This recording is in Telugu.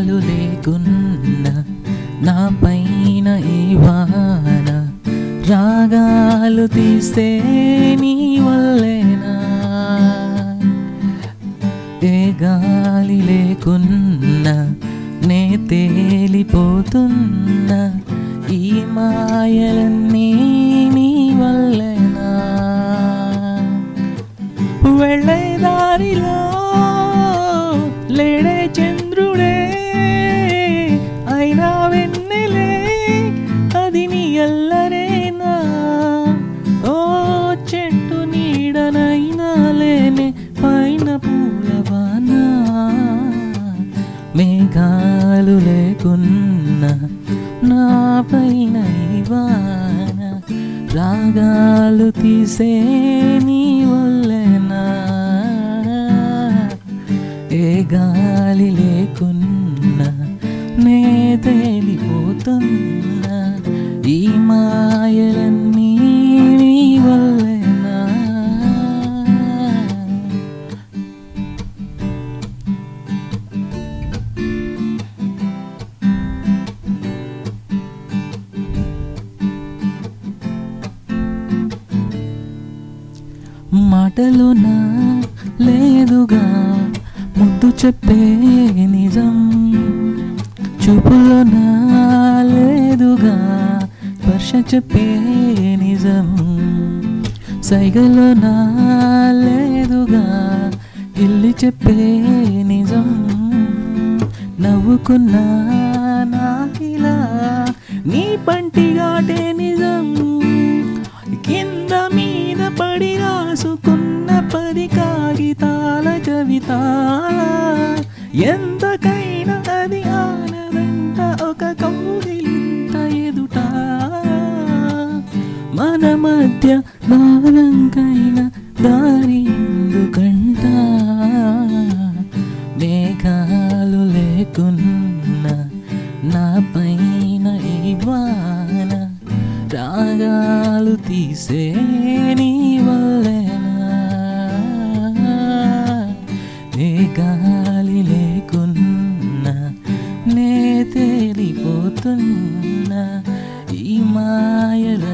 మేఘాలు లేకున్నా నా పైన ఈ వాన రాగాలు తీస్తే నీ వల్లేనా ఏ గాలి లేకున్నా నే తేలిపోతున్నా ఈ మాయలన్నీ నీ వల్లేనా వెళ్ళే దారిలో లేడే చంద్రుడే అయినా వెన్నెలే అది నీ ఎల్లరేనా ఓ చెట్టు నీడనైనా లేనే పైన పూలవానా మేఘాలు లేకున్నా నా పైన ఈ వాన రాగాలు తీసే నీ వల్లేనా ఏ గాలి లేకున్నా నే తేలిపోతున్నా ఈ మాయలన్నీ నీ వల్లేనా మాటలోనా లేదుగా ముద్దు చెప్పే నిజం చూపులోనా లేదుగా స్పర్శ చెప్పే నిజం సైగలోనా లేదుగా గిల్లి చెప్పే నిజం నవ్వుకున్నా నాకిలా నీ పంటిగాటే నిజం కింద మీద పడి రాసుకున్న 10 కాగితాల కవిత ఎంతకైనా అది ఆనదంట ఒక కౌగిలింత ఎదుట మన మధ్య దారంకైనా దారి ఎందుకంట మేఘాలు లేకున్నా నా పైన ఈ వాన రాగాలు తీసే నీ వల్లేనా ఏ గాలి లేకున్నా నే తేలిపోతున్నా ఈ మాయల